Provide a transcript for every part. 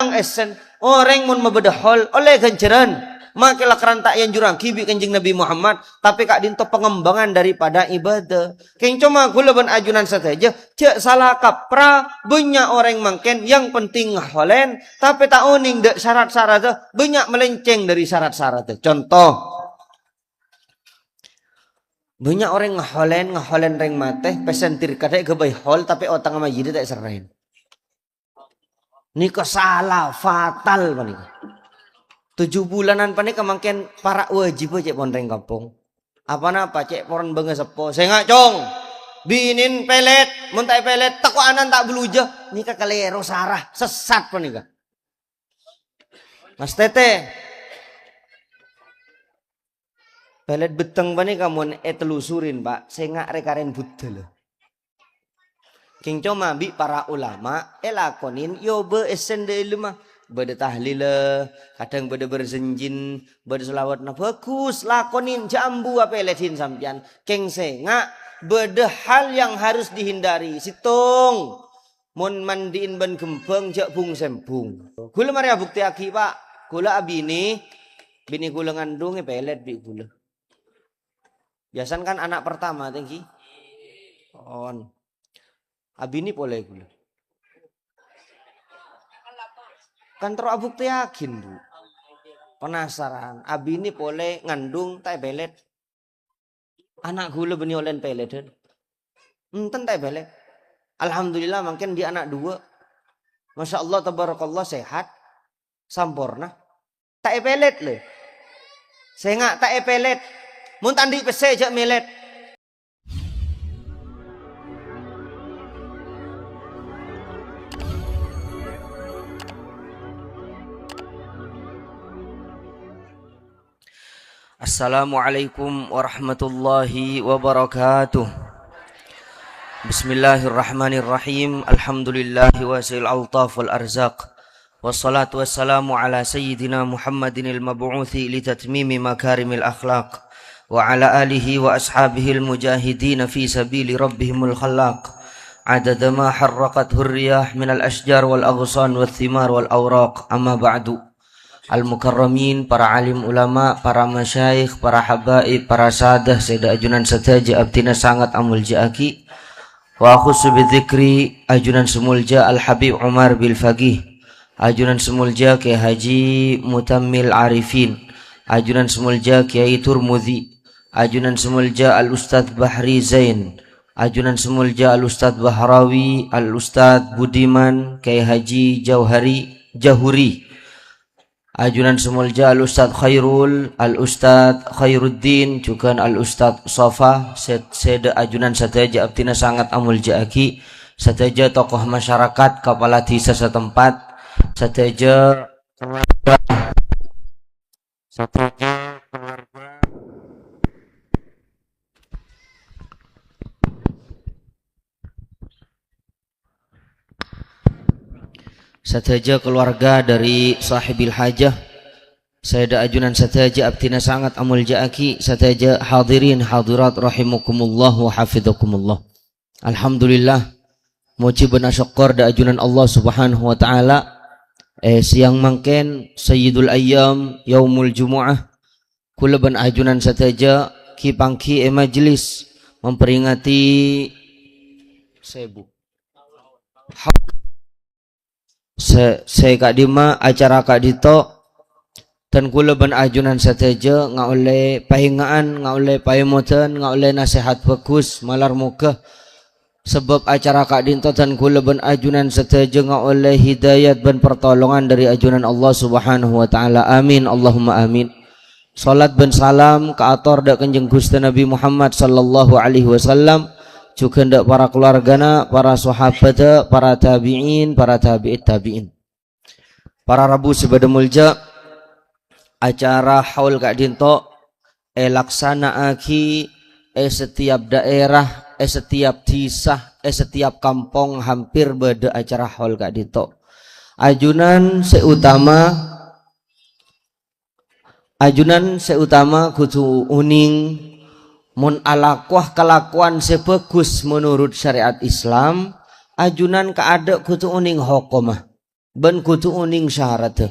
nang esen orang mun mabedahol oleh ganjaran. Makilah kerantak yang jurang kibi kanjeng Nabi Muhammad, tapi kak dinto pengembangan daripada ibadah. Keng cuma gula ban ajunan saja, cek salah kapra banyak orang mangken yang penting ngaholen, tapi tak uning dek syarat-syarat banyak melenceng dari syarat-syarat. Contoh, banyak orang ngaholen reng mateh, pesentir kadek kebai hol, tapi otang sama jadi tak serahin. Ini salah fatal panik. 7 bulanan panik kemangken para wajib cek pondreng kampung. Apa cek poron bangga sepo. Saya nggak cong. Binin pelet, muntai pelet, tak anan tak beluja. Nika kalero sarah sesat panika. Mas Tete. Pelet beteng panika mun telusurin Pak. Saya nggak rekaren budel. King coma bi para ulama lakonin yo be esen de lemah. Bada tahlil, kadang bada berzenjin, bada selawat na bagus, lakonin jambu apa letin sampian. Keng senga, bada hal yang harus dihindari. Situng, mun mandiin ban gembang jak bung sembung. Gula maria bukti aki Pak, gula bini gula ngandung pelet bi gula. Biasan kan anak pertama tinggi. On. Abini boleh gula. Kan terus bukti yakin Bu. Penasaran. Abi ini boleh ngandung tai belet. Anak gula beni olen pelet. Enten tai belet. Alhamdulillah mungkin dia anak 2. Masya Allah tabarakallah sehat. Sampurna. Tai pelet le. Saya nggak tai pelet. Mun tandi pese jak melet. Assalamualaikum warahmatullahi wabarakatuh. Bismillahirrahmanirrahim. Alhamdulillahi wasil altaf wal arzaq. Wassalatu wassalamu ala sayyidina Muhammadin al-mab'uthi li tatmimi makarimil akhlaq. Wa ala alihi wa ashabihi al-mujahidin fi sabili rabbihimul khallaq. Adada ma harraqathu ar-riyah min al-ashjar wal aghsan wal thimar wal awraq. Amma ba'du. Al-mukarramin, para alim ulama, para masyayikh, para habaib, para sadah, sayyidah ajunan sataja abtina sangat amulja aki. Wa akhusu bidzikri ajunan semulja Al-Habib Umar bil Faqih, ajunan semulja Kiai Haji Mutammil Arifin, ajunan semulja Kiai Turmudi, ajunan semulja Al-Ustadz Bahri Zain, ajunan semulja Al-Ustadz Bahrawi, Al-Ustadz Budiman, Kiai Haji Jahuri, ajunan semulja Al-Ustadz Khairul, Al-Ustadz Khairuddin, juga Al-Ustadz Sofa, seda ajunan sataja abtina sangat amulja aki, sataja tokoh masyarakat, kepala desa setempat, sataja keluarga, sataja keluarga dari sahibil hajah, sayyidah ajunan sataja abtina sangat amulja aki, sataja hadirin hadirat rahimakumullah wa hafidhakumullah. Alhamdulillah muji bena syukur da ajunan Allah subhanahu wa ta'ala. Siang mangken sayyidul ayyam yaumul jumu'ah, kula ben ajunan sataja kipangki majlis memperingati sebu saya kak dima acara kak dito dan kula ban ajunan sateja nga oleh pahingaan, nga oleh paimoten, nga oleh nasihat bagus malar muka sebab acara kak dito dan kula ban ajunan sateja nga oleh hidayat ban pertolongan dari ajunan Allah subhanahu wa ta'ala. Amin Allahumma amin. Salat ban salam ka ator da kanjeng Gusti Nabi Muhammad sallallahu alaihi wasallam, juga ndak para keluargana, para sahabat, para tabi'in, para tabi'it tabi'in. Para rabu sebada mulja acara haul kak dinto laksana aki setiap daerah, setiap desa, setiap kampung hampir beda acara haul kak dinto. Ajunan seutama kudu uning mun alakwah kelakuan sebagus menurut syariat Islam, ajunan kaada kutu uning hokomah. ben kutu uning syarat.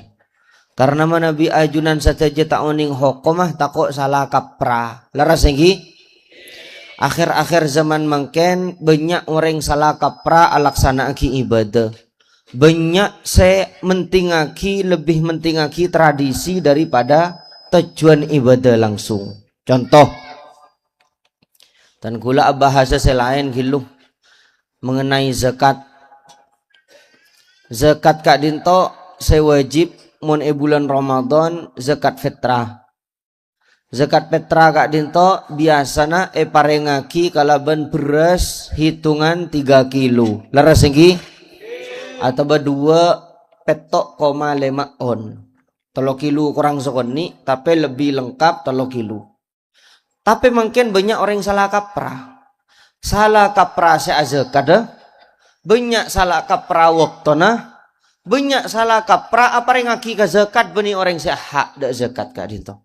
Karena Nabi ajunan saja tak uning hukumah takok salah kaprah. Laras lagi. Akhir-akhir zaman mangken banyak orang salah kaprah alaksanaaki ibadah. Banyak saya lebih mentingaki tradisi daripada tujuan ibadah langsung. Contoh, dan kula bahasa selain gilu mengenai zakat. Zakat kak dinto saya wajib mun bulan Ramadan zakat fitrah. Zakat fitrah kak dinto biasana parengaki kalaban beras hitungan 3 kilo. Laras lagi atau berdua petok 5 on. 3 kilo kurang sekoni tapi lebih lengkap 3 kilo. Tapi mungkin banyak orang salah kaprah. Salah kaprah saya zakat dah. Banyak salah kaprah waktona. Banyak salah kaprah apa yang ngaki ke zakat beni orang saya hak dak zakat kak dinto.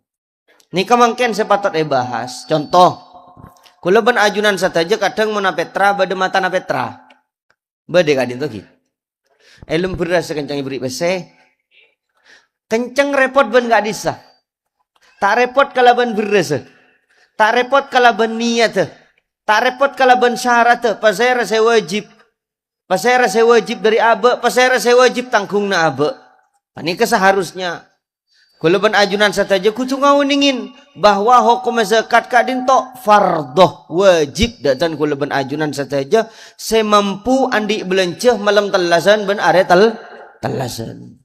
Ini kemungkinan sepatut bahas. Contoh, kula ben ajunan saja kadang mena petra bade mata na petra. Bade kak dinto ki. Elem beras kencang beri bese. Kencang repot ben gak bisa. Tak repot kalau ben beras. Tak repot kalau ben niat. Tak repot kalau ben syarat. Pasera saya wajib. Pasera saya wajib dari abe. Pasera saya wajib tanggung na abe. Ini seharusnya. Kalau ben ajunan saja kucu ngawiningin bahwa hukum zakat kadinto fardoh wajib dan kalau ben ajunan saja saya mampu andi belenceh malam telasan ben are telasan.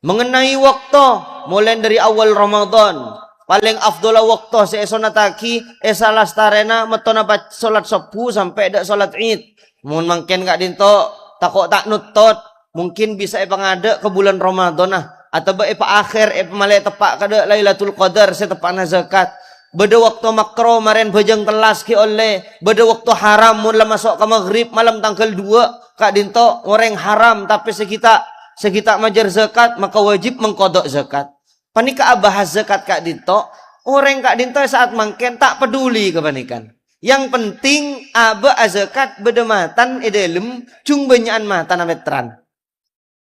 Mengenai waktu mulai dari awal Ramadan paling afdola waktu saya sonataki salah starena metona salat subuh sampai dak salat Id. Mun mangken kak dinto takok tak nutut mungkin bisa pangada ke bulan Ramadan atau akhir malai tepak kada Lailatul Qadar setepana zakat. Beda waktu makro maren bajang telas ki oleh. Beda waktu haram mun masuk ke maghrib malam tanggal 2 kak dinto orang haram tapi sekitar majar zakat maka wajib mengkodok zakat. Panika bahas zakat kak dinto orang kak dinto saat mangken tak peduli kepanikan. Yang penting aba zakat beda matan edelem cung banyaan matan ametran.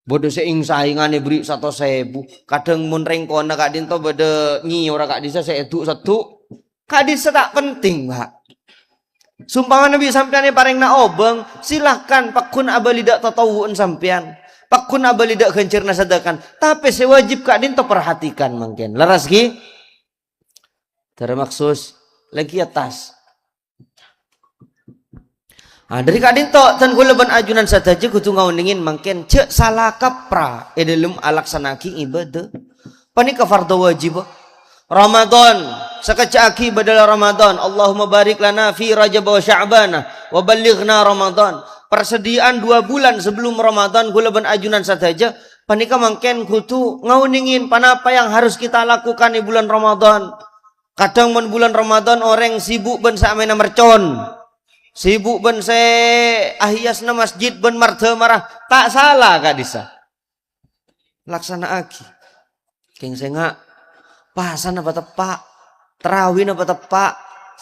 Bodoh seing saingan beri 1.000. Kadang mun rengkona kak dinto beda nyi ora kak disa saya eduk satu. Kak disa tak penting, Pak. Sumpama Nabi sampean pareng na obeng, silahkan pakun abalidak tatawuan sampean. Pakun abalidak kencirna sadakan. Tapi sewajib kak dinto perhatikan mungkin. Laras ki. Termaksus lagi atas. Dari kak dinto tan kula ban ajunan saja kudu ngauningin mangken cek salah kaprah dalam alaksanaki ibadah. Panika fardu wajib. Ramadan sakajaki badal Ramadan. Allahumma barik lana fi Rajab wa Sya'ban wa ballighna Ramadan. Persediaan 2 bulan sebelum Ramadan kula ban ajunan saja panika mangken kudu ngauningin panapa yang harus kita lakukan di bulan Ramadan. Kadang mun bulan Ramadan orang sibuk ben samena mercon. Sibuk ben se ahiasna masjid ben martha marah tak salah kak disa laksana aki keng senga pasan apa tepak terawih apa tepak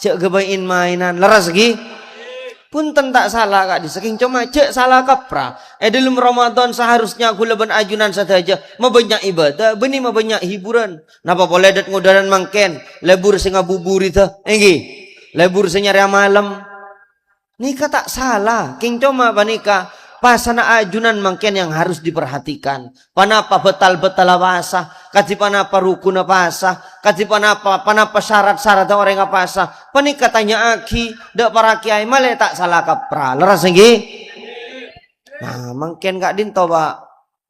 cek gebain mainan leras lagi punten tak salah kak disa keng cuma cek salah kaprah dalam Ramadan seharusnya kula ben ajunan saja mabanyak ibadah beni mabanyak hiburan napa boleh dat ngodaran mangken lebur sing ngabuburi teh enggi lebur sing nyari malam. Nika tak salah, king cuma panika pasana ajunan mangken yang harus diperhatikan. Panapa betal-betal pasah, kaji panapa rukun pasah, kaji panapa syarat-syarat orang pasah. Panika tanya aki, dak para kiai male tak salah kaprah. Leras nggih? Nah, mangken gak dinto Pak.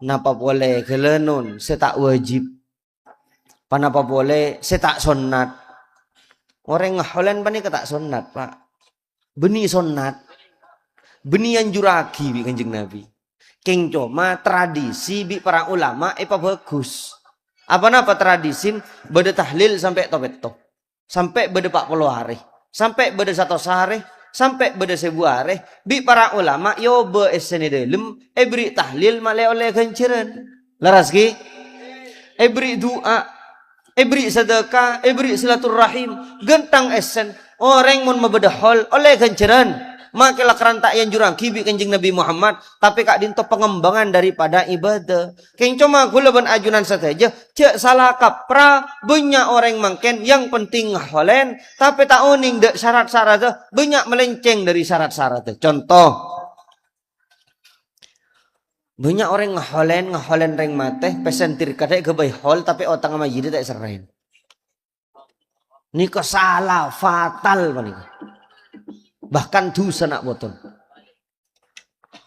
Napa boleh kelenun, saya tak wajib. Panapa boleh, saya tak sunat. Orang ngaholen panika tak sunat, Pak. Beni sunat, beni anjuraki bi kanjeng Nabi. Keng cuma tradisi bi para ulama bagus. Apa tradisi beda tahlil sampai tobeto, sampai beda 40 hari, sampai beda 1 hari, sampai beda 1000 hari. Bi para ulama yo be esene delem beri tahlil male oleh kenciran. Laras ki, beri doa, beri sedekah, beri silaturahim, gentang esen. Orang mun mabedahol oleh kenceran Makilah kerantak yang jurang kibi Kanjeng Nabi Muhammad. Tapi kak dinto pengembangan daripada ibadah. Keng cuma gula ban ajunan saja. Cek salah kapra. Banyak orang mangken yang penting holen. Tapi tak uning dek syarat-syarat. Banyak melenceng dari syarat-syarat. Contoh. Banyak orang ngaholen reng mateh. Pesentir kadek kebaik hol. Tapi otang sama jadi tak serain. Ini salah fatal panik. Bahkan dosa nak boton.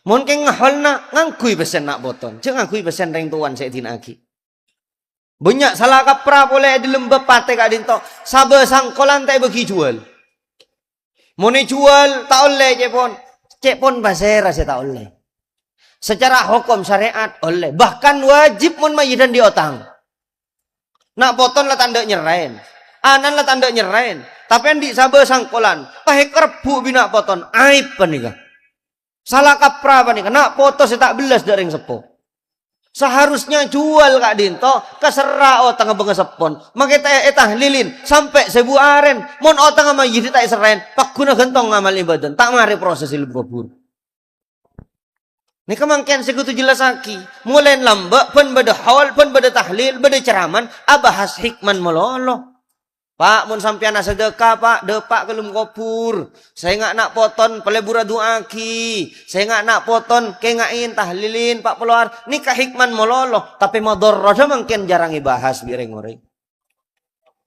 Mungkin ngahol nak ngangkui pesen nak boton. Jangan ngangkui pesen reng tuan saya tinaki. Banyak salah kapra boleh di lembab pate kak dinto. Sabe sangkolan tak bagi jual. Mone jual tak oleh cek pon basera saya tak oleh. Secara hukum syariat oleh. Bahkan wajib mon mayidan di otang. Nak boton lah tanda nyerain. Anan lah tanda nyerain. Tapi andi sabe sangkolan. Pahe kerbu bina poton. Aib panika. Salah kapra panika. Nak foto saya tak belas dari yang sepo. Seharusnya jual kak dinto. Keserah otang abang sepon. Makita etah lilin. Sampai sebu aren. Mon otang sama yidi tak serain. Pak guna gentong ngamal ibadan. Tak mari proses ilmu babur. Ini kemangkian segutu jelas aki. Mulai lambak. Pun beda haul. Pun beda tahlil. Beda ceraman. Abahas hikman meloloh. Pak, mun sampean sedekah, Pak, depak kelum kopur. Saya nggak nak poton pelebura duaki. Saya nggak nak poton kengain tahlilin, Pak peluar. Nikah hikman mololo, tapi madorot mungkin jarang dibahas bireng-oreng.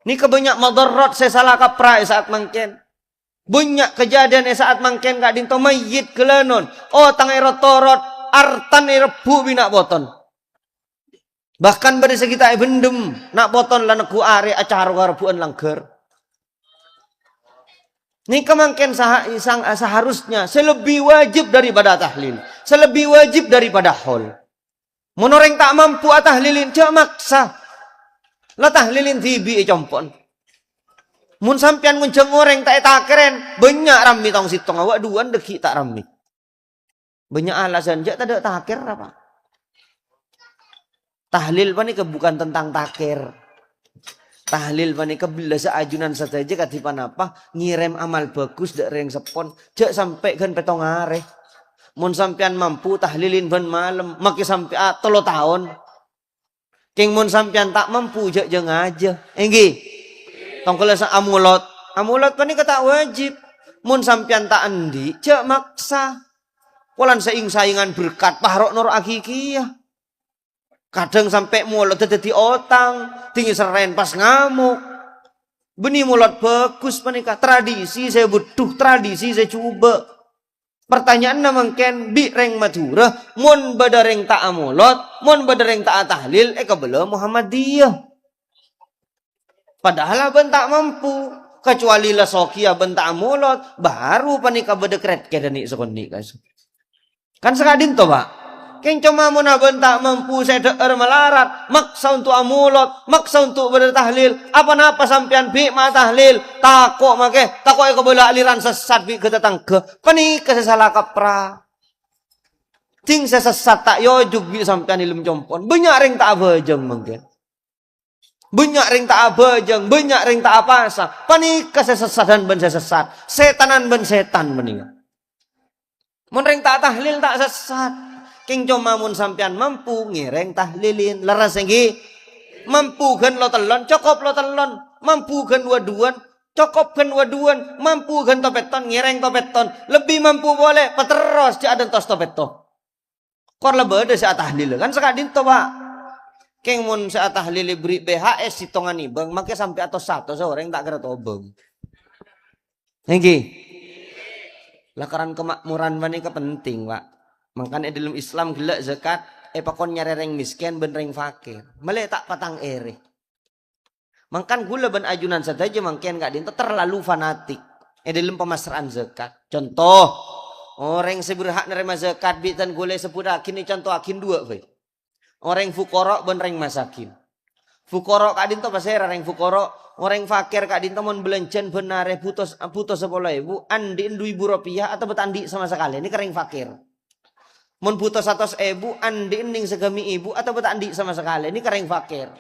Ini kebanyak madorot saya salah kapra saat mungkin. Banyak kejadian saat mungkin kak dinto mayit kelenon. Oh, tangai rotorot, artan rebu bina poton. Bahkan pada sekitar bendem nak boton lan ku are acara garbuan langgar. Ini kemangken seharusnya selebih wajib daripada tahlil, selebih wajib daripada hol. Monoreng tak mampu tahlilin cak maksa. Lah tahlilin tibi compon. Mun sampean ngunceng orang tak keren, banyak rami tong sitong awak duan deki tak rami. Banyak alasan jak tak ada takir apa. Tahlil panika bukan tentang takir. Tahlil panika belasa ajunan saja katipan apa ngirem amal bagus dari yang sepon. Jak sampai kan petong are. Mun sampean mampu tahlilin ban malam maki sampai 3 tahun. King mun sampean tak mampu jak jeng aja. Enggi. Tong kelasa amulot. Amulot panika tak wajib. Mun sampean tak andi jak maksa. Polan saingan berkat pahrok nur akikiyah. Kadang sampai mulut jadi otang, tinggi seren pas ngamuk. Benih mulut bagus panika. Tradisi saya butuh, tradisi saya coba. Pertanyaan mungkin bi reng Madura, mun badareng tak amulot, mun badareng tak tahlil, kabela Muhammadiyah. Padahal ben tak mampu, kecuali lah sokia ben tak amulot, baru panika bedekret kedani sekoni guys. Kan sekadin to, Pak. Keng cuma mun aben tak mampu saya deer melarat, maksa untuk amulot, maksa untuk bertahlil. Apa-apa sampean bi ma tahlil, takok make, takok kabela aliran sesat bi ketatang ke. Panika salah kapra. Ting sesat tak yojug bi sampean ilmu jompon. Banyak ring tak abajeng mungkin. Banyak ring tak abajeng, banyak ring tak apasa. Panika sesat dan ben sesat. Setanan ben setan meninga. Mun ring tak tahlil tak sesat. King cuma mun sampean mampu ngireng tahlilin leras enggi mampu kan lo telon cokop lo telon mampu kan waduan cokop kan waduan mampu kan topeton ngireng topeton lebih mampu boleh peteros cak ada tos topeto kor lebih ada saat tahlil kan sekadin to Pak. King mun saat tahlil beri BHS hitungan ibang make sampai atau satu seorang tak kira tobeng enggi lakaran kemakmuran manika penting Pak. Makanya dalam Islam gelak zakat, pakon nyarereng miskin ben reng fakir. Mele tak patang ere. Makan gula ben ajunan saja mungkin gak dinto terlalu fanatik. Dalam pemasrahan zakat. Contoh, orang seberhak nerima zakat bitan gula sepura kini contoh akin 2 we. Orang fukorok ben reng masakin. Fukorok kak dinto pasera reng fukorok. Orang fakir kak dinto mon belenjen benare putus 10.000 andi 2.000 rupiah atau betandi sama sekali. Ini kering fakir. Mun putus 100.000 andi ning segami ibu atau betandi sama sekali. Ini kering fakir.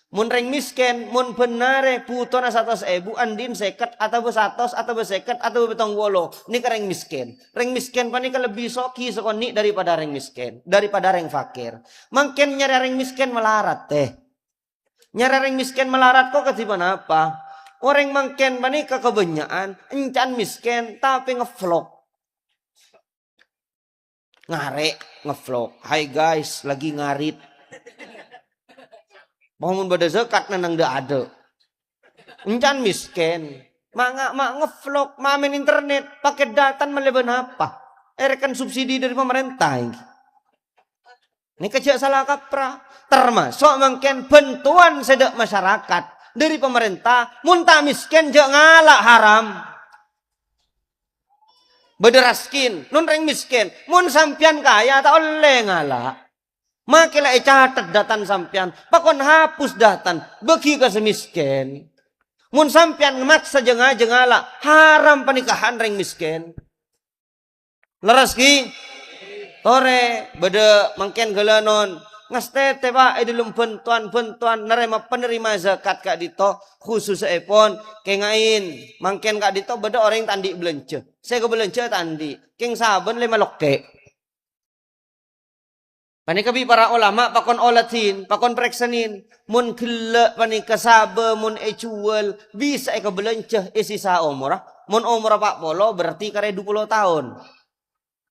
Mun reng miskin, mun benare putona 100.000, andin seket atau besatos atau beseket atau betong wolo. Ini reng miskin. Reng miskin panika lebih soki sekoni daripada reng miskin, daripada reng fakir. Mungkin nyari reng miskin melarat teh. Nyari reng miskin melarat kok ketiban apa? Orang mungkin panika kebanyakan encan miskin tapi ngevlog. Ngarek ngevlog. Hai guys, lagi ngarit. Bangun pada zakat nang dah ada. Encan miskin. Mak ngevlog, main internet, pakai data melebihan apa? Kan subsidi dari pemerintah. Ini kecil salah kaprah. Termasuk mungkin bantuan sedek masyarakat dari pemerintah. Muntah miskin je ngalak haram. Bederaskin, nun reng miskin. Mun sampian kaya tak oleh ngalak. Makilah catat datan sampian, pakon hapus datan, bagi ke semiskin. Mun sampian maksa jengala, haram pernikahan reng miskin. Leras ki, tore, beda mangken gelanon, ngastete pak edulum bentuan nerima penerima zakat kak dito, khusus epon, kengain, mangken kak dito beda orang yang tandi belanja. Saya ke belanja tandi, keng saben lima loke. Panika bi para ulama pakon olatin, pakon preksenin, mun kele panika sabe mun ecuel bisa eka belenceh sisa umrah. Mun umrah pak polo berarti kare 20 tahun.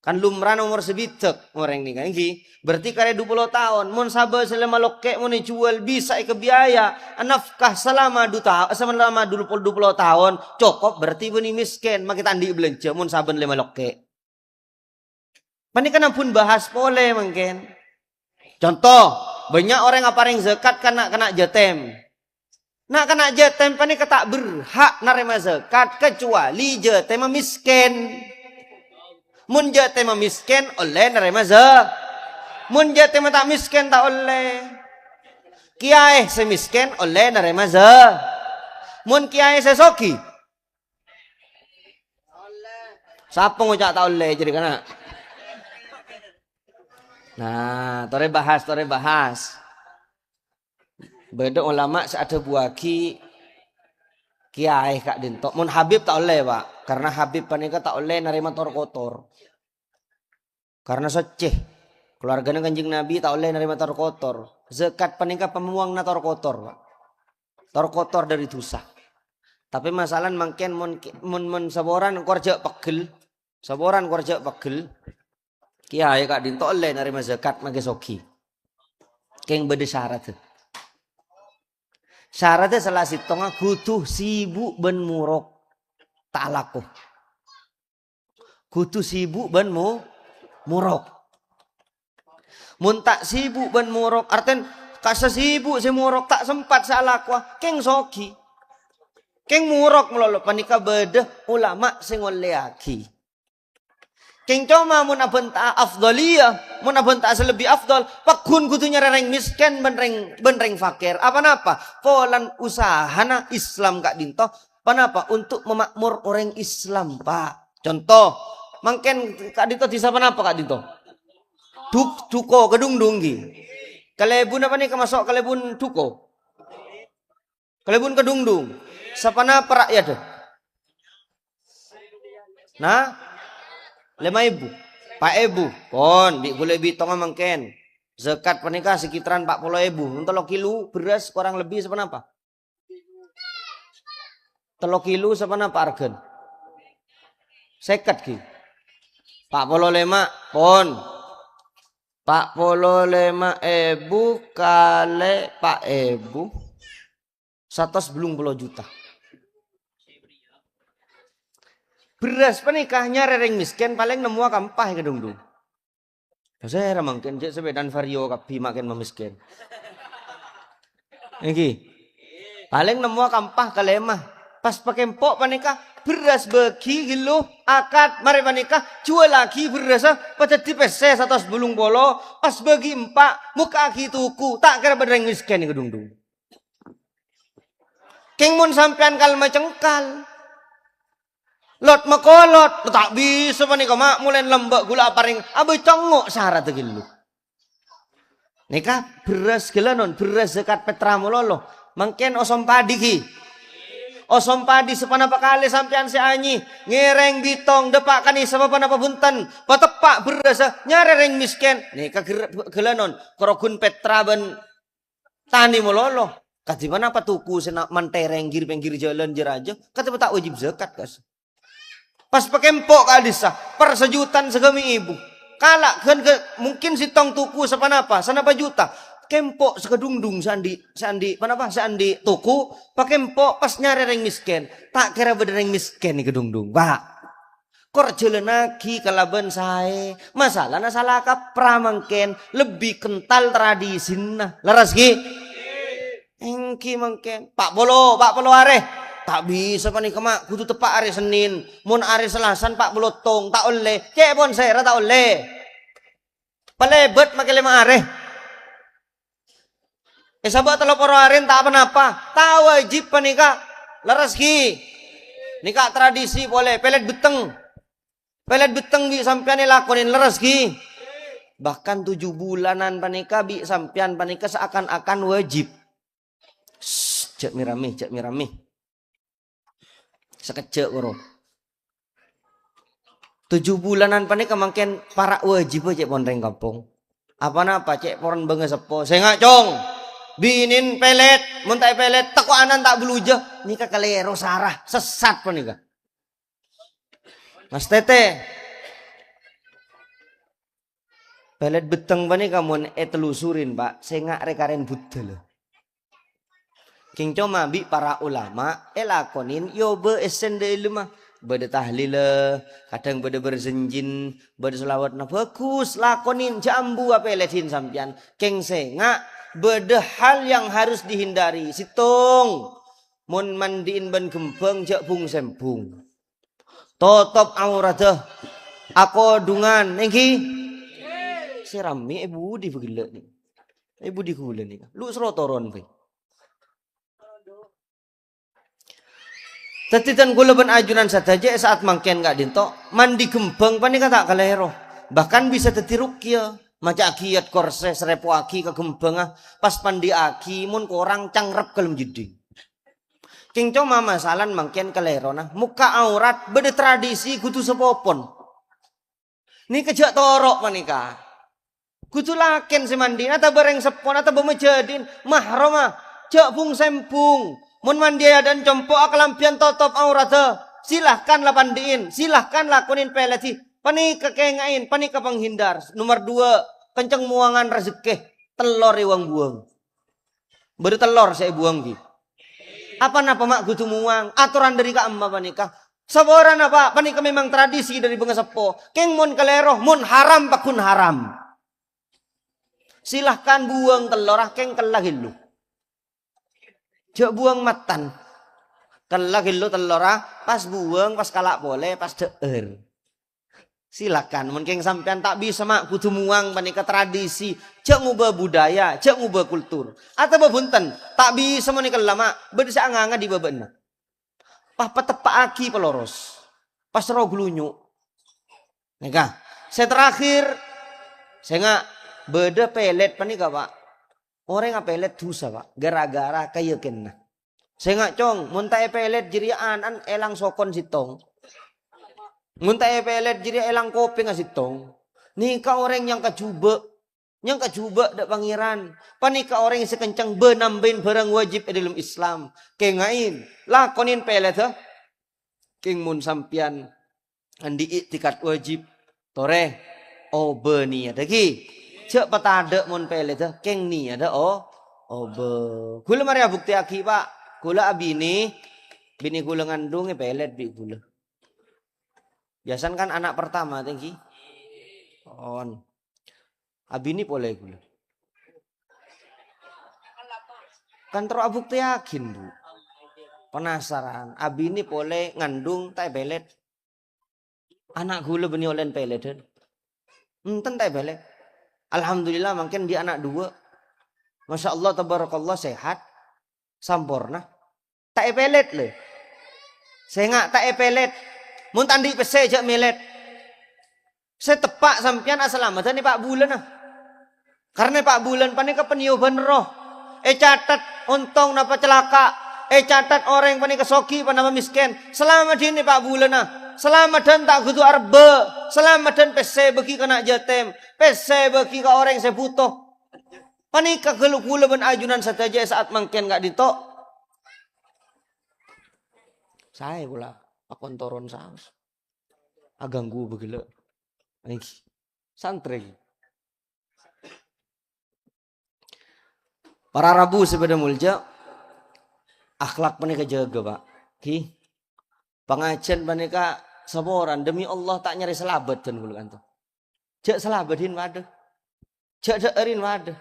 Kan lumrah umur sebitek orang ni kan iki. Berarti kare 20 tahun. Mun sabe selama loke mun ecuel bisa eka biaya nafkah selama 20 tahun cukup berarti beni miskin makita andi belenceh mun saben 5 loke. Panika nampun bahas pole mungkin. Contoh, banyak orang aparing zakat kena jetem. Nak kena jetem pani ketak berhak narima zakat kecuali jetem miskin. Mun jetem miskin oleh narima zakat. Mun jetem tak miskin tak oleh. Kiai semiskin oleh narima zakat. Mun kiai sesoki. Siapa ngucap tak oleh jadi kana? Nah, tore bahas. Beda ulama seada buaki kiai kak dintok. Mun Habib tak oleh pak, karena Habib panika tak oleh nerima tor kotor. Karena seceh, keluarganya kanjeng Nabi tak oleh nerima tor kotor. Zakat panika pemuang na tor kotor pak, tor kotor dari dosa. Tapi masalah mungkin mun saboran korja pegel, kiai kak dinto oleh nerima zakat mage soki. Keng beda syarat. Syaratnya salah sitonga kudu sibuk ben murok tak laku. Kudu sibuk ben murok. Mun tak sibuk ben murok arten kasa sibuk si murok tak sempat salakwa keng soki. Keng murok melolo panika beda ulama sing oleaki. Keng coma mun abenta afdaliyah, mun abenta selebih afdal, pakun kudunya reng miskin benreng fakir. Apa napa? Polan usahana Islam kak dinto. Panapa? Untuk memakmur orang Islam, Pak. Contoh, mungkin kak dinto di siapa napa kak dinto? Duko kedungdung gi. Kalebun apa nih kemasuk kalebun duko? Kalebun kedungdung. Siapa napa rakyat? Nah? 5.000, 4.000, pon, boleh bitong mungkin. Zakat pernikah sekitaran 40.000. Untuk kilo beras kurang lebih sepenapa? 3 kilo sepenapa argen? Seket ki. 45, pon. 45.000 kali 4.000. 120 juta. Beras penikahnya rering miskin paling nemu kampah ke dungdung. Saya mungkin cek sebedan vario kapi makin memiskin. Iki. Paling nemu kampah ke lemah. Pas pakai empok panikah beras bagi gilu akad mari panikah jual lagi beras pada di PC 110 bolo pas bagi empak muka aki tuku tak kira bereng miskin ke dungdung. King mun sampean kalma cengkal. Lot makolot, tak bisa panika mak mulai lembek gula paring, abe congok syarat gilu. Nika beras gelanon, beras zakat petra mulolo. Mangken osom padi ki. Osom padi sepanapa kali sampean si anyi ngereng bitong depak kani sepanapa bunten patepak beras nyarereng misken. Nika gelanon krogun petra ben tani mulolo. Kati mana apa tuku sena mantereng pinggir jalan jeraja. Kati tak wajib zakat kas. Pas pakai empok kalisa persejutan segami ibu. Kalak kan mungkin si tong tuku sepanapa 1 juta. Kempok sekedungdung sandi panapa sandi tuku pakai empok pas nyari reng misken. Tak kira bereng misken nih kedungdung. Pak. Kor jalan lagi kalaban saya. Masalahnya salah kapra mangken lebih kental tradisi nah. Laras ki. Engki mangken. Pak Polo are. Tak bisa panik mak kudu tepak hari Senin. Mun hari Selasan Pak Belotong tak oleh. Cek pon saya tak oleh. Palebet makai 5 hari. Sahabat telepon hari tak apa-apa. Tak wajib panika. Laras ki. Nikah tradisi boleh. Pelet beteng. Pelet beteng bi sampean lakonin laras ki. Bahkan 7 bulanan panika bi sampean panika seakan-akan wajib. Cek mirami. Sekecek koro. 7 bulanan panika mangken para wajib cek pondreng kampung. Apa cek poron benges sepo. Saya ngak cong. Binin pelet, muntai pelet, tako anan tak beluja. Nika kalero sarah, sesat panika. Mas Tete. Pelet beteng panika mun telusurin, Pak. Saya ngak rekaren budal. King coma bi para ulama lakonin yo be esende ilmu bade tahlil kadang bade berzenjin bade selawat na bagus lakonin jambu apa letin sampian king senga bade hal yang harus dihindari situng mun mandiin ban gempeng jak bung sempung totop auratah ako dungan engki serami ibu di begila nih ibu di kula nih lu serotoron pe Tetitan gula ben ajunan saja saat mangken gak dinto mandi gembeng panika tak kalero bahkan bisa teti rukia maca akiat korse serepo aki ke gembeng pas pandi aki mun korang cangrep kalem jeding king coma masalan mangken kalero nah muka aurat beda tradisi kudu sepopon ni kejak torok panika kudu laken si mandi atau bareng sepon atau bemejadin mahrama jak bung sempung mun mandi dan compok kelampian totop aurata silahkan lapandiin silahkan lakonin peleti panika kengain panika penghindar nomor 2 kenceng muangan rezeki telur iwang buang beri telur saya buang gitu apa napa mak kudu muang aturan dari ka amma panika saboran apa panika memang tradisi dari bengesepo keng mun kalero mun haram pakun haram silahkan buang telur keng kelahilu jok buang matan. Kalau gilo telora pas buang pas kalak boleh pas deer. Silakan mungkin sampean tak bisa mak kudu muang panika tradisi, jek ngubah budaya, jek ngubah kultur. Atau bebunten tak bisa menika lama bedisa anganga di bebeuna. Pas petepak aki peloros. Pas ro glunyu. Nika, saya terakhir saya nggak beda pelet panika Pak. Orang ngapa pelet dosa Pak, gara-gara kaya kena. Saya nggak cong, muntai pelet jirian an elang sokon sitong. Muntai pelet jiri elang kopi nggak sitong. Nika orang yang kecuba dak pangeran. Panika orang yang sekencang benambain barang wajib dalam Islam. Kengain, lakonin pelet ha. King mun sampian andi iktikat wajib. Tore, obeni ada ki. Cek patada mon pelet keng ni ada be gula mari bukti aki Pak gula abini bini gula ngandung pelet bi gula biasan kan anak pertama tinggi on abini boleh gula kan terus bukti yakin Bu penasaran abini boleh ngandung tai pelet anak gula bini olen pelet enten tai pelet alhamdulillah mungkin dia anak 2. Masya Allah tabarakallah sehat. Sampurna. Tak pelet le. Saya nggak tak pelet. Mun tandi pese jak melet. Saya tepak sampian asalamat ni Pak bulan nah. Karena Pak Bulan panika peniuban roh. Catat untung napa celaka. Catat orang panika soki panama miskin. Selamat ini Pak Bulan nah. Selamat dan tak kudu arbe. Selamat dan pese bagi kena jatem. Pese bagi ke orang yang butuh. Panika gelu-gelu ben ajunan saja saat mangken gak ditok. Saya pula akon toron saus. Aganggu begila. Santri. Para Rabu sepeda mulja, akhlak panika jaga Pak. Pengajian panika saboran demi Allah tak nyari selabat dan gulu kanto. Jak selabadin waduh. Jak deerin waduh.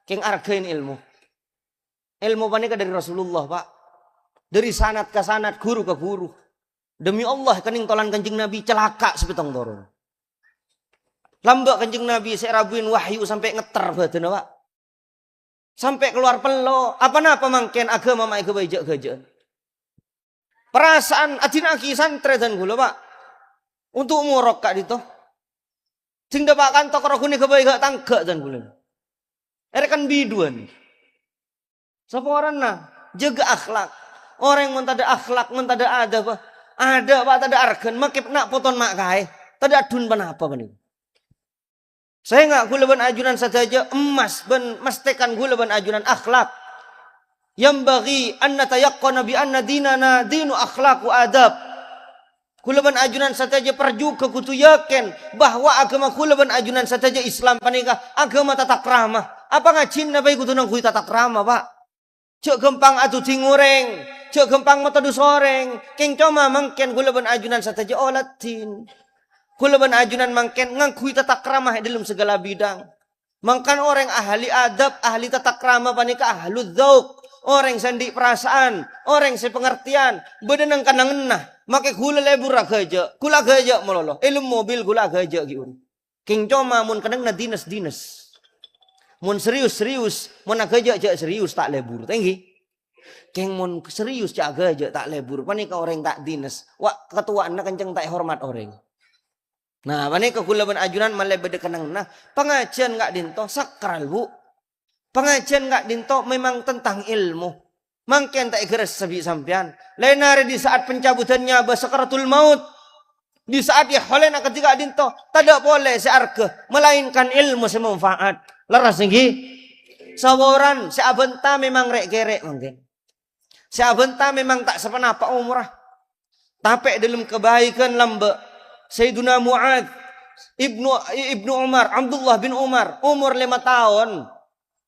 Keng argain ilmu. Ilmu panika dari Rasulullah Pak. Dari sanad ke sanad, guru ke guru. Demi Allah kening tolan Kanjeng Nabi celaka sepetong toron. Lambak Kanjeng Nabi saya rabuin wahyu sampai ngeter badan Pak. Sampai keluar pelo. Apa-apa mangken agama mak kebajak-gajak. Perasaan adinaki santri dan gula Pak. Untuk murok kak dito. Sing dapat kantok rokune kebajak tangga dan gula. Erekan biduan. Sapa orang nah jaga akhlak. Orang yang mentada akhlak, mentada ada Pak. Ada Pak tada argan makip nak poton mak kai. Tada adun panapa panik. Saya nggak gula ban ajunan saja emas ban mestekan gula ban ajunan akhlak. Yang bagi anna tayaqqana bi anna dinana dinu akhlaq wa adab. Gula ban ajunan saja perjuka kutu yakin bahwa agama gula ban ajunan saja Islam panika agama tata krama. Apa ngajin na bae kudu nang kui tata krama Pak. Cek gempang atu tingureng, cek gempang mata du soreng. King coma mangken gula ban ajunan saja olatin. Kula ban ajunan mangken ngangkui tata krama dalam segala bidang. Mangkan orang ahli adab, ahli tata krama panika ahlu dzauq, orang sandi perasaan, orang sepengertian, bedenang kanangenah, make kula lebur gaja, kula gaja mololo, ilmu mobil kula gaja giun. King coma mun kadang na dinas-dinas. Mun serius-serius, mun gaja jak serius tak lebur, tinggi. King mun serius jak gaja tak lebur, panika orang tak dinas. Wak ketuaan na kenceng tak hormat orang. Nah, mana kekulaban ajunan malah beda kenang. Nah, pengajian nggak dinto sakral Bu. Pengajian nggak dinto memang tentang ilmu. Mangken tak keres sabi sampean. Lain hari di saat pencabutannya sakaratul maut. Di saat ya holena ketika dinto tidak boleh searke melainkan ilmu semanfaat. Leras niki. Saworan seabenta memang rek gerek mungkin. Seabenta memang tak sepenapa umrah. Tapi dalam kebaikan lambe. Sayyiduna Mu'ad Ibnu Umar, Abdullah bin Umar, umur 5 tahun.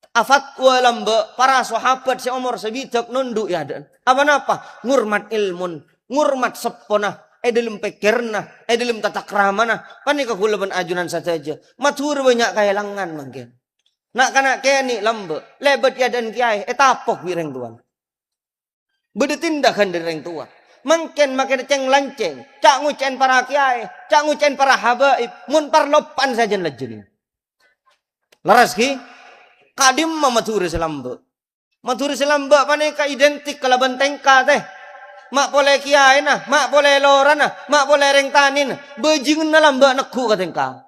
Afatwa lambe para sahabat si umur sebidak nunduk ya dan. Apa-apa? Ngurmat ilmun, ngurmat sepona, dalam pikirna, dalam tata kramana. Panika kula ban ajunan saja. Matur banyak kayalangan mungkin. Nak kana keni lambe, lebet ya dan kiai, tapok wireng tuan. Beda tindakan dari orang tua. Mungkin makin ceng lanceng, cak ngucen para kiai, cak ngucen para habaib, mun parlopan saja lajeng. Laras ki, kadim maturi selambe. Maturi selambe panika identik kalaban tengka teh. Mak boleh kiai nah, mak boleh loran nah, mak boleh reng tanin. Bajingan na lambe neku ka tengka.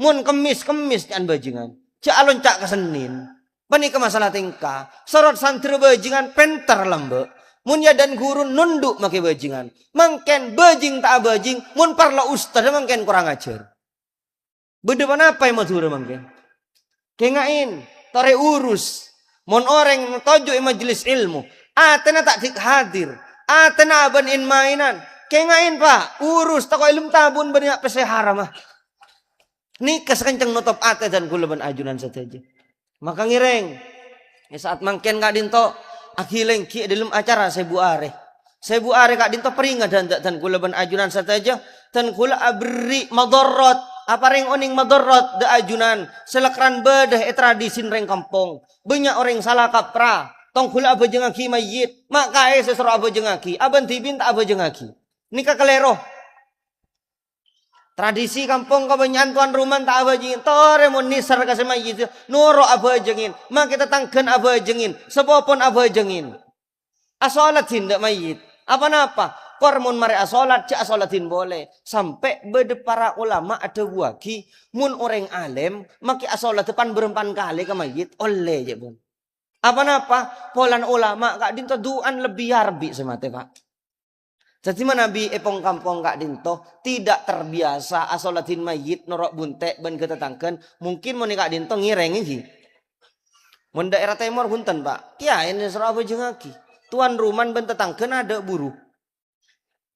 Mun kemis kan bajingan. Cak alon cak kesenin. Panika masalah tengka. Sorot santri bajingan penter lambe. Mun ya dan guru nunduk make bajingan. Mangken bajing tak bajing. Mun parla ustad mangken kurang ajar. Beda apa yang matur mangken. Kengain. Tore urus. Mun orang tojo majelis ilmu. Atena tak hadir. Atena aban in mainan. Kengain Pak. Urus tako ilmu tabun banyak pesehara mah. Nikas kenceng nutop ate dan kulaban ajunan saja. Maka ngireng. Ya saat mangken gak dinto. Akhileng ki dalam acara sebu are kak dinto peringat dan kula ban ajunan saja dan kula abri madorot apa ring oning madorot da ajunan selakran bedah tradisi reng kampung banyak orang salah kapra tong kula apa jengaki mayit maka sesero apa jengaki aban tibin tak apa jengaki nikah kelero tradisi kampung kebanyakan tuan rumah tak apa jengin tore mon nisar kasih mayit noro apa jengin mak kita tangken apa jengin sebopon apa jengin asolat tindak mayit apa Kormun mari asolat, cak asolatin boleh. Sampai bede para ulama ada waki, mun orang alim, maki asolat depan berempan kali ke mayit, oleh je pun. Apa-apa, polan ulama kak dinto duan lebih yarbi semate pak. Jadi mana Nabi epong kampung kak dinto tidak terbiasa asolatin mayit norok buntek ben ketetangken, mungkin mau kak dinto ngireng iki. Mun daerah timur punten pak, kia ini serapa jengaki. Tuan rumah ben tetangken ada buruh.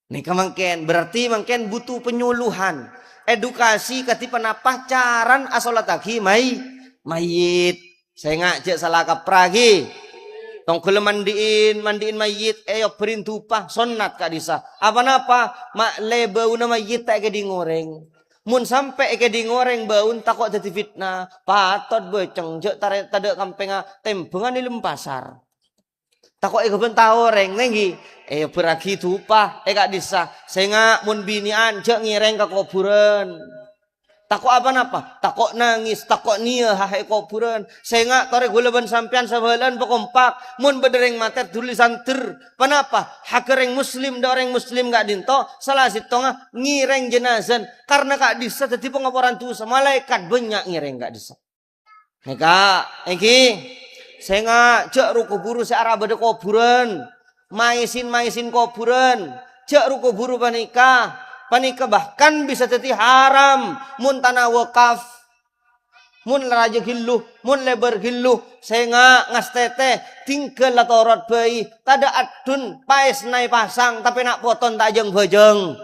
Nih kemangken berarti mangken butuh penyuluhan, edukasi katipan apa caran asolataki mayit. Saya ngajak salah kapragi. Tong kele mandiin mayit, ayo perintupah sonat kak disa. Apa mak lebau na mayit tak ke di ngoreng. Mun sampai ke di ngoreng baun takut jadi fitnah. Patot beceng jek tadak kampenga tempengan di lempasar. Takut ego bentah orang nengi, peragi tupah, kak disa, senga mun binian cek ngireng ke kuburan. Takut apa? Takut nangis, takut nia hahe kuburan. Senga tore guleban sampian sebelan bekompak, mun bedereng mater tulisan ter. Kenapa? Hakereng muslim da orang muslim gak dinto, salah sitonga ngireng jenazan. Karena kak disa tadi pengaporan tu malaikat banyak ngireng kak disa. Eka, eki. Senga cek ruko buru searah bade kuburan, maisin kuburan, cek ruko buru panika bahkan bisa jadi haram, mun tanah wakaf, mun raja gilluh, mun lebar gilluh, senga ngastete tinggal latorot bayi, tada adun paes nai pasang tapi nak poton tajeng bajeng,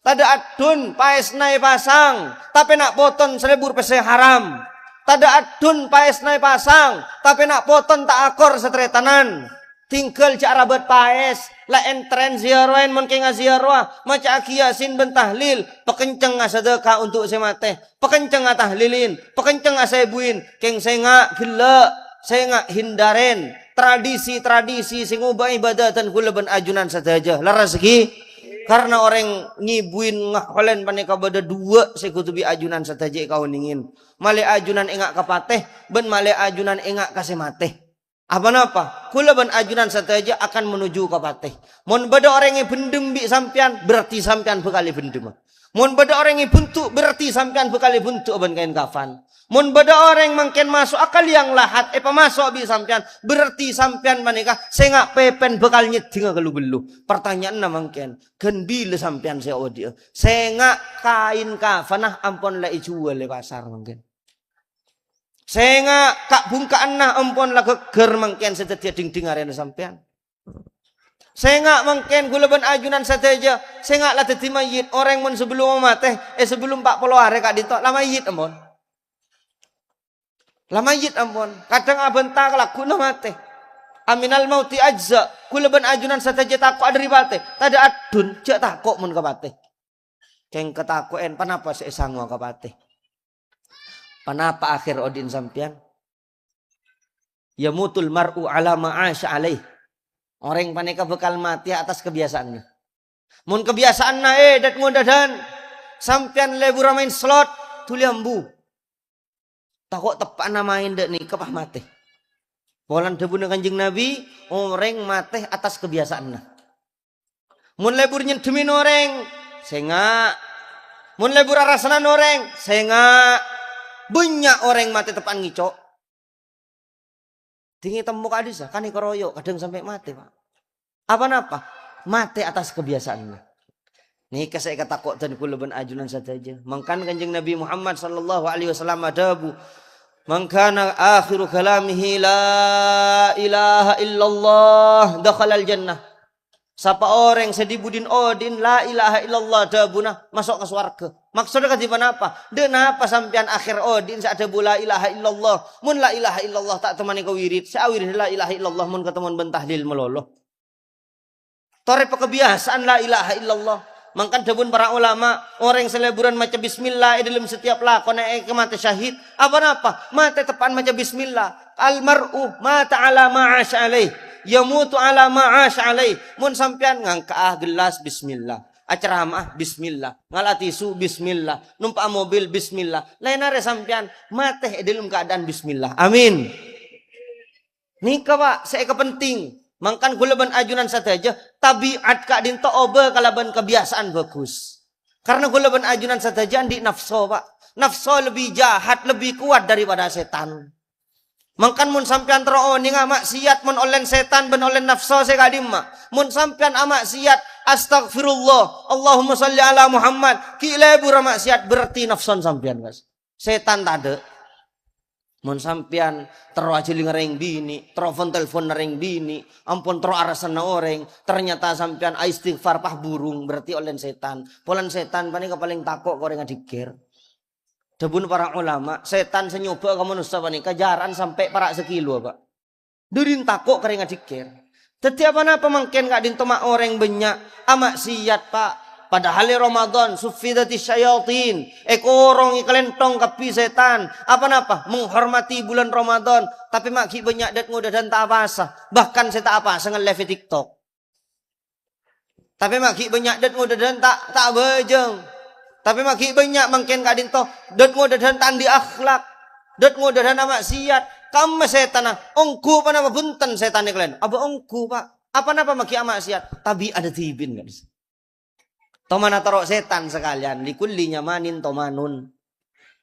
tada adun paes nai pasang tapi nak poton selebur pese haram. Tada adun paes nai pasang, tapi nak poton tak akor setretanan. Tinggal cara buat paes, la entren ziarwain mon kenga ziarwa, maca akiyasin bentahlil, pekenceng sedekah untuk semate, pekenceng tahlilin, pekenceng sebuin, keng senga gila, senga hindaren, tradisi sing ubah ibadatan kula ben ajunan saja, laras rezeki. Karena orang ngibuin ngaholen panika bada dua sekutubi ajunan sataje kau ningin. Male ajunan engak kapateh, ben male ajunan engak kasemateh. Apa? Kula ben ajunan sataje akan menuju kapateh. Mon bada orang yang bendem bi sampian, berarti sampian bekali bendem. Mon bada orang yang buntu, berarti sampian bekali buntu ben kain kafan. Mun bada orang mangken masuk akal yang lahat, masuk bi sampian, berarti sampian manika senga pepen bekal nyeding gelu-gelu. Pertanyaan na mangken, gen bila sampian saya audio, senga kain kafanah ampon la ijual le pasar mangken. Senga kak bungkaan nah ampon la geger mangken setetia ding-ding arena sampian. Senga mangken gula ben ajunan sateja, senga la teti mayit orang mun sebelum mate, sebelum 40 hari kak dito la mayit ampon. Lamayit ampun, kadang abenta laku na mate. Aminal mauti ajza, kula ben ajunan sataja takok dari bate. Tada adun cek takok mun kabate. Keng ketakoen panapa seesangwa kabate. Panapa akhir odin sampian? Yamutul mar'u ala ma'asya alaih. Orang paneka bekal mati atas kebiasaannya. Mun kebiasaanna dat ngodadan sampian lebur main slot tuliambu. Takut tepak namain dek nih kepah mate. Polan debu dengan kanjeng Nabi orang mate atas kebiasaannya. Mun lebur nyendemin orang senga. Mun lebur arasanan orang senga. Banyak orang mate tepan ngicok. Tinggi temu kadisa kan keroyok kadang sampai mate pak. Apa mate atas kebiasaannya. Nih saya kata kok dan kula ben ajunan saja. Mangkan kanjeng Nabi Muhammad sallallahu alaihi wasallam adabu. Mangkana akhiru kalamihi la ilaha illallah dakhalal jannah. Siapa orang sedibudin odin la ilaha illallah dabuna masuk ke surga. Maksudnya katiban apa? De napa sampean akhir odin sa ada la ilaha illallah. Mun la ilaha illallah tak temani ke wirid. Sa wirid la ilaha illallah mun ketemuan bentahlil meloloh. Tore kebiasaan la ilaha illallah. Mangkan dabun para ulama orang yang seleburan maca bismillah dalam setiap lakon mati syahid. Apa? Mati tepan maca bismillah. Almar'u mata ala ma'ash alaih. Yamutu ala ma'ash alaih. Mun sampean ngangkaah gelas bismillah. Acaramah bismillah. Ngalatisu bismillah. Numpak mobil bismillah. Lainare sampean mati dalam keadaan bismillah. Amin. Nika pak, saya kepenting. Mangkan kula ban ajunan sateja tabiat kak dinto obe kalaban kebiasaan bagus. Karena kula ban ajunan sateja di nafsu Pak. Nafsu lebih jahat, lebih kuat daripada setan. Mangkan mun sampean teroni maksiat mun olen setan ben olen nafsu se kadim mak. Mun sampean maksiat astagfirullah, Allahumma sholli ala Muhammad, ki lebur maksiat berarti nafson sampean guys. Setan tade. Mun sampean terwajili ngereng bini, telepon ngereng bini, ampun arasan orang, ternyata sampean istighfar pah burung berarti olen setan. Polan setan paling paling takok koreng adikir. Debun para ulama, setan senyoba ke manusia panik kejaran sampai para sekilo Pak. Durin takok koreng adikir. Tetiap apa mungkin kak dintoma orang banyak amak siat Pak. Padahal Ramadan sufidati syayatin ekorong ikelentong kapi setan apa menghormati bulan Ramadan tapi maki banyak dat muda dan tak apa bahkan saya tak apa sangat live TikTok tapi maki banyak dat muda dan tak bejeng tapi maki banyak mungkin kadin toh dat muda dan tak di akhlak dat muda dan amak siat kamu setan ongku apa nama bunten setan kalian apa ongku Pak apa maki amak siat tapi ada tibin guys. Tomana taro setan sekalian likulli nyamanin tomanun.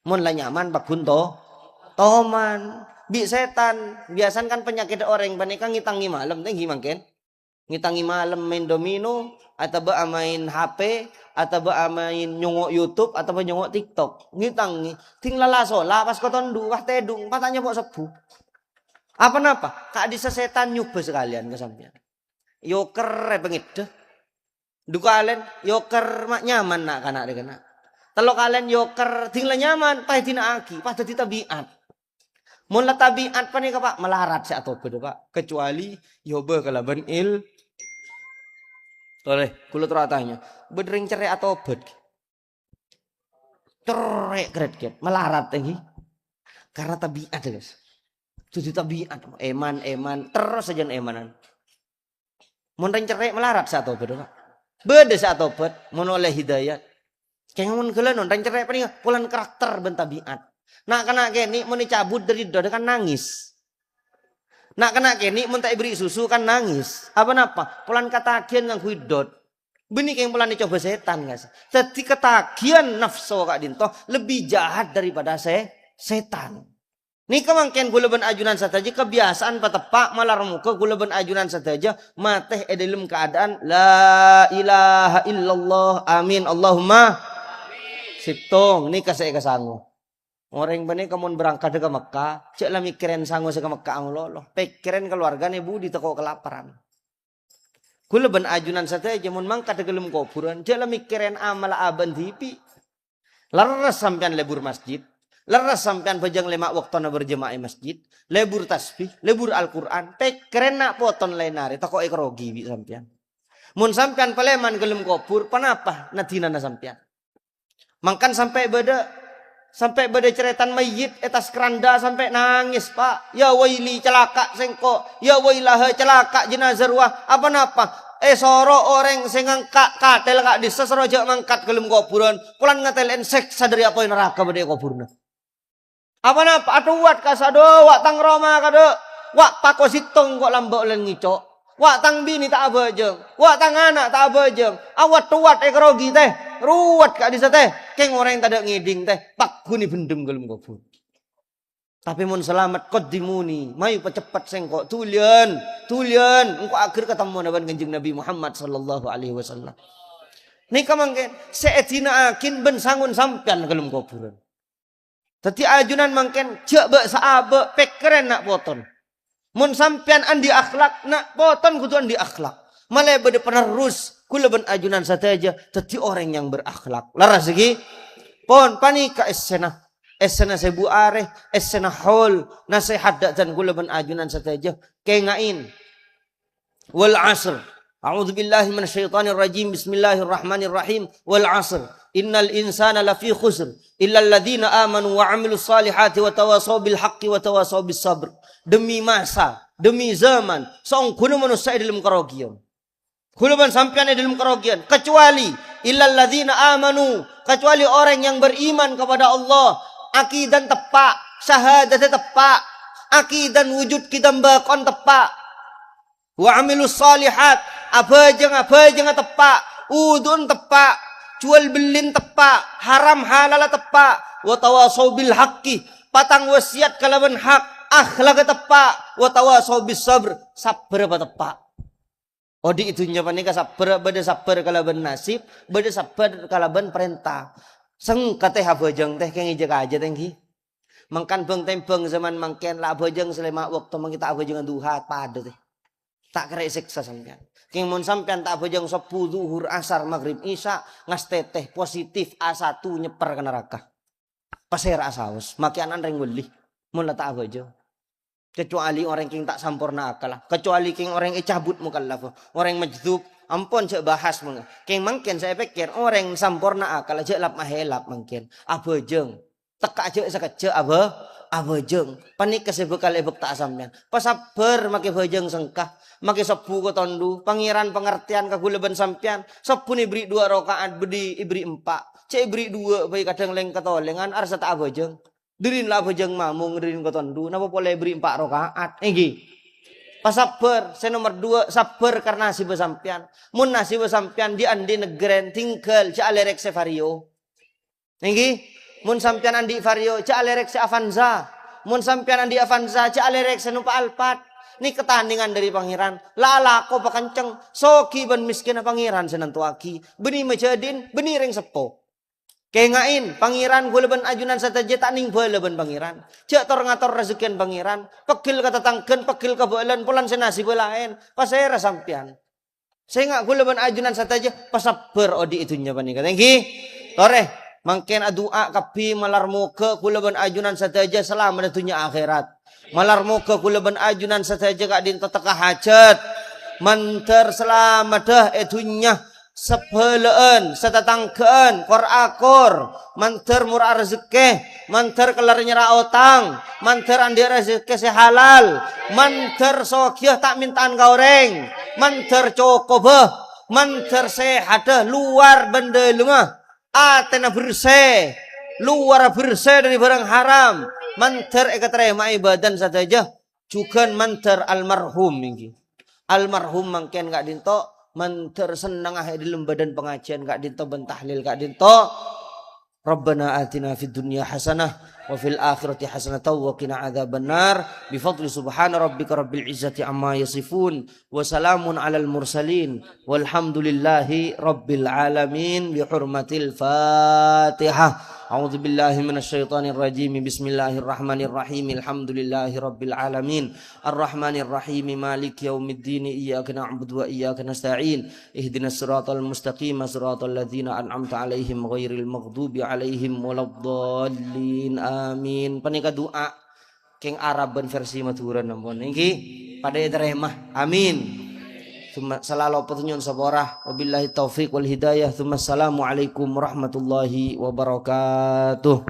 Mun la nyaman bakun toman. Bi setan biasan kan penyakit orang panika ngitangi malam teh gimangken. Ngitangi malam main domino atau main HP atau main nyongok YouTube atau nyongok TikTok. Ngitangi ting lalasola pas kotondu wah tedung patanya pok sebu. Apa napa? Kak disa setan nyoba sekalian ke sampean. Yo kere bengit deh. Duka kalian yoker mak nyaman nak kanak deh kena. Kalau kalian yoker tinggal nyaman, pah tina aki, pah tadi tabiat. Mun la tabiat pa ni ka Pak melarat sa atau beda Pak, kecuali yoba kalaban il. Toleh, kulo teratanya, bedring cerai atau bed. Cerai kret melarat lagi. Karena tabiat guys. Itu tabiat, eman terus saja emanan. Mun ring cerai melarat sa atau beda Pak. Beda sa tobat menoleh hidayat. Kaya mun keuleun non cerai paling pulan karakter ben tabiat. Nak kena kene mun dicabut dari dodo kan nangis. Nak kena kene mun tak beri susu kan nangis. Apa napa? Pulan katagian nganggo idot. Benih kaya pulan dicoba setan guys. Dadi ketagihan nafsu kak dinto lebih jahat daripada setan. Ni kemangkian gula ben ajunan saja kebiasaan patepak malar muka gula ben ajunan saja mateh dalam keadaan la ilaha illallah amin Allahumma sitong ni kasih kasangu orang bani kamu berangkat ke Mekah cek lah mikirin sangu ke Mekah Allah pikirin keluarga nih budi teko kelaparan gula ben ajunan saja mun mangkat ke dalam kuburan cek lah mikirin amal aban tipi laras sampean lebur masjid. Leras sampean pejang lima waktu na berjemaah masjid, lebur tasbih, lebur Al-Quran, keren nak poton lain hari, toko ekrogi bi sampean. Mun sampean paleman gelem kopur, panapa natina na sampean. Mangkan sampai beda ceretan mayit etas keranda sampai nangis Pak. Ya waili celaka sengko, ya wailah celaka jenazah ruah, apa napa? Soro orang sengangkak katel kak disa seroja mangkat gelem kopuran, pulan ngatelen seksa dari apa neraka bade kopurna. Apa napa atuh wat kasado wak tang Roma kado wak pakositong kok lambok len ngicok wak tang bini tak abejeng wak tang anak tak abejeng awat tuat ekrogi teh ruwat kak disa teh keng orang yang tak ngiding teh pak guni bendem gelem kopur tapi mun selamat kot dimuni mayu pecepat sengkok tulian engko akhir ketemu naban Kanjeng Nabi Muhammad sallallahu alaihi wasallam nih kamangken seetina akin ben sangun sampean gelem kopuran. Tadi ajunan mangken cek be saabe pekeren nak poton. Mun sampean andi akhlak nak poton kudu andi akhlak. Malah bade penerus kula ben ajunan sateja tadi orang yang berakhlak. Laras lagi pon panika esena sebu areh esena hol nasihat dan kula ben ajunan sateja kengain wal asr. A'udzu billahi minasyaitonir rajim. Bismillahirrahmanirrahim. Wal asr. Innal insana lafi khusr illa alladhina amanu wa 'amilus salihati wa tawasaw bil haqqi wa tawasaw bis sabr. Demi masa, demi zaman, saung kuno manusia dalam kerugian. Kuno ban sampean dalam kerugian kecuali illa alladhina amanu, kecuali orang yang beriman kepada Allah, akidan tepak, syahadat tepak, akidan wujud kita bakon tepak. Wa amilus salihat, abajeng tepak, udun tepak, jual belin tepak, haram halal tepak, wa tawasau bil haqqi, patang wasiat kalaban hak, akhlak tepak, wa tawasau bis sabr, sabar apa tepak. Odi itu nyapanika sabar, beda sabar kalaban nasib, beda sabar kalaban perintah. Seng kateh abajeng teh keng ijek aja tengki. Mangkan beng tembeng zaman mangken lah abajeng selama waktu mangkita abajeng duha pada teh. Tak kira siksa sampean. King mun sampean tak bojong 10 zuhur asar maghrib isya ngas teteh positif A1 nyeper ke neraka. Pasir asaus makianan reng weli mun tak bojong. Kecuali orang king tak sampurna akal lah. Kecuali king orang cabut mukallaf. Orang majdub ampun cek bahas mun. King mangken saya pikir orang sampurna akal aja lap mahelap mangken. Abojong. Teka aja sakece abojong. Panik kesebekal ebek tak sampean. Pasaber make bojong sengkah. Maki sepu ko tondu, pangeran pengertian kagulaban sampean. Sepu ni beri 2 rakaat, beri ibri 4. Cek ibri 2, bayi kadang leng katolengan, arsa tak abajeng. Dirin lah abajeng mamung, dirin ko tondu, napa boleh beri 4 rakaat. Egi. Pasabar, saya nomor 2, sabar karena nasib sampean. Mun nasib sampean di andi negeren, tinggal, cek alerek se vario. Egi. Mun sampean andi vario, cek alerek se Avanza. Mun sampean andi Avanza, cek alerek se numpa Alphard. Ini ketandingan dari pangeran. Lala ko pakanceng. Soki ban miskin pangeran senantuaki. Beni majadin, beni ring sepo. Kengain pangeran gula ban ajunan sataja tak ning bala ban pangeran. Cek tor ngator rezekian pangeran. Pegil kata tangken, pegil kebalan pulan senasi belain. Pasera sampian. Saya nggak gula ban ajunan sataja pasaber odi itunya panika. Thank you. Tore. Mangken adua kapi malar muka kula ban ajunan sataja selama dunia akhirat. Malar muka kula ban ajunan sataja kak din teka hajat. Manter selamat dah etunya sepeleen setatangkeun kor akor. Manter murah rezeki, manter kelar nyerah otang, manter andi rezeki sehalal, manter sokiah tak mintaan goreng, manter cokobeh, manter sehat luar benda lengah. Atena bersih, luar bersih dari barang haram. Manter ekaterema ibadan saja. Juga manter almarhum ini. Almarhum mangken gak dinto. Manter senang di dalam badan pengajian gak dinto bentahlil gak dinto. Rabbana atina fid dunya hasanah wa fil akhirati hasanatan wa qina adzabannar bi fadli subhana rabbika rabbil izzati amma yasifun wa salamun alal mursalin walhamdulillahi rabbil alamin bi hurmatil fatihah. A'udzu billahi minasyaitonir rajim. Bismillahirrahmanirrahim. Alhamdulillahi rabbil alamin. Arrahmanir rahim. Maliki yaumiddin. Iyyaka na'budu wa iyyaka nasta'in. Ihdinas siratal mustaqim. Siratal ladzina an'amta 'alaihim ghairil maghdubi 'alaihim waladdallin. Amin. Panika doa keng Araban versi maturan ampun. Niki pada teremah. Amin. Selalu petunjuk sabarah. Wabillahi taufiq wal hidayah. Assalamualaikum warahmatullahi wabarakatuh.